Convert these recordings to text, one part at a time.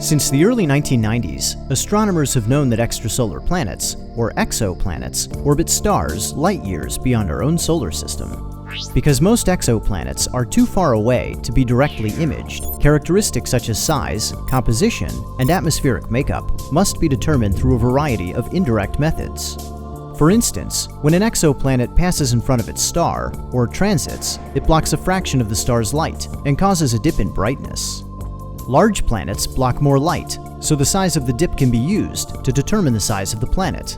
Since the early 1990s, astronomers have known that extrasolar planets, or exoplanets, orbit stars light years beyond our own solar system. Because most exoplanets are too far away to be directly imaged, characteristics such as size, composition, and atmospheric makeup must be determined through a variety of indirect methods. For instance, when an exoplanet passes in front of its star, or transits, it blocks a fraction of the star's light and causes a dip in brightness. Large planets block more light, so the size of the dip can be used to determine the size of the planet.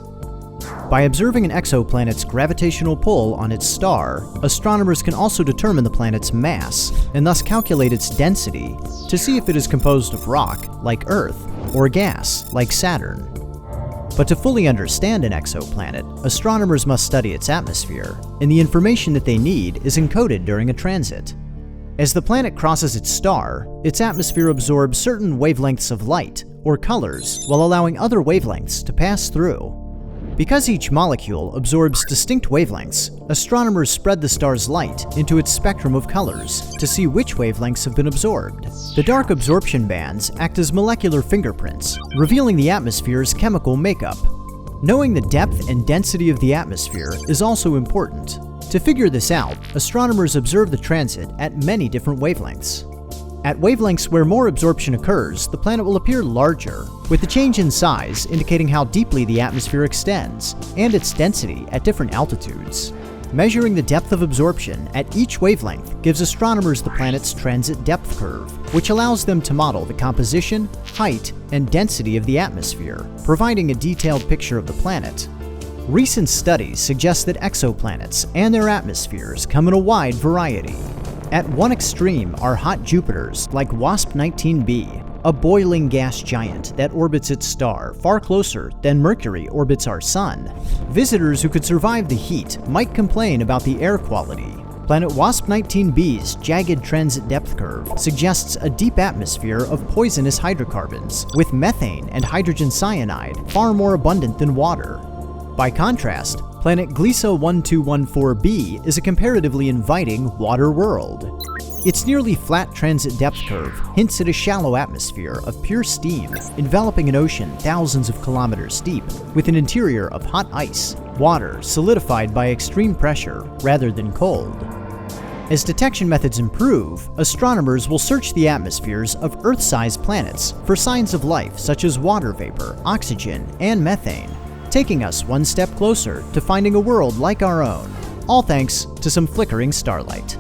By observing an exoplanet's gravitational pull on its star, astronomers can also determine the planet's mass, and thus calculate its density to see if it is composed of rock, like Earth, or gas, like Saturn. But to fully understand an exoplanet, astronomers must study its atmosphere, and the information that they need is encoded during a transit. As the planet crosses its star, its atmosphere absorbs certain wavelengths of light, or colors, while allowing other wavelengths to pass through. Because each molecule absorbs distinct wavelengths, astronomers spread the star's light into its spectrum of colors to see which wavelengths have been absorbed. The dark absorption bands act as molecular fingerprints, revealing the atmosphere's chemical makeup. Knowing the depth and density of the atmosphere is also important. To figure this out, astronomers observe the transit at many different wavelengths. At wavelengths where more absorption occurs, the planet will appear larger, with the change in size indicating how deeply the atmosphere extends, and its density at different altitudes. Measuring the depth of absorption at each wavelength gives astronomers the planet's transit depth curve, which allows them to model the composition, height, and density of the atmosphere, providing a detailed picture of the planet. Recent studies suggest that exoplanets and their atmospheres come in a wide variety. At one extreme are hot Jupiters like WASP-19b, a boiling gas giant that orbits its star far closer than Mercury orbits our Sun. Visitors who could survive the heat might complain about the air quality. Planet WASP-19b's jagged transit depth curve suggests a deep atmosphere of poisonous hydrocarbons, with methane and hydrogen cyanide far more abundant than water. By contrast, planet Gliese 1214b is a comparatively inviting water world. Its nearly flat transit depth curve hints at a shallow atmosphere of pure steam, enveloping an ocean thousands of kilometers deep, with an interior of hot ice, water solidified by extreme pressure rather than cold. As detection methods improve, astronomers will search the atmospheres of Earth-sized planets for signs of life such as water vapor, oxygen, and methane, taking us one step closer to finding a world like our own, all thanks to some flickering starlight.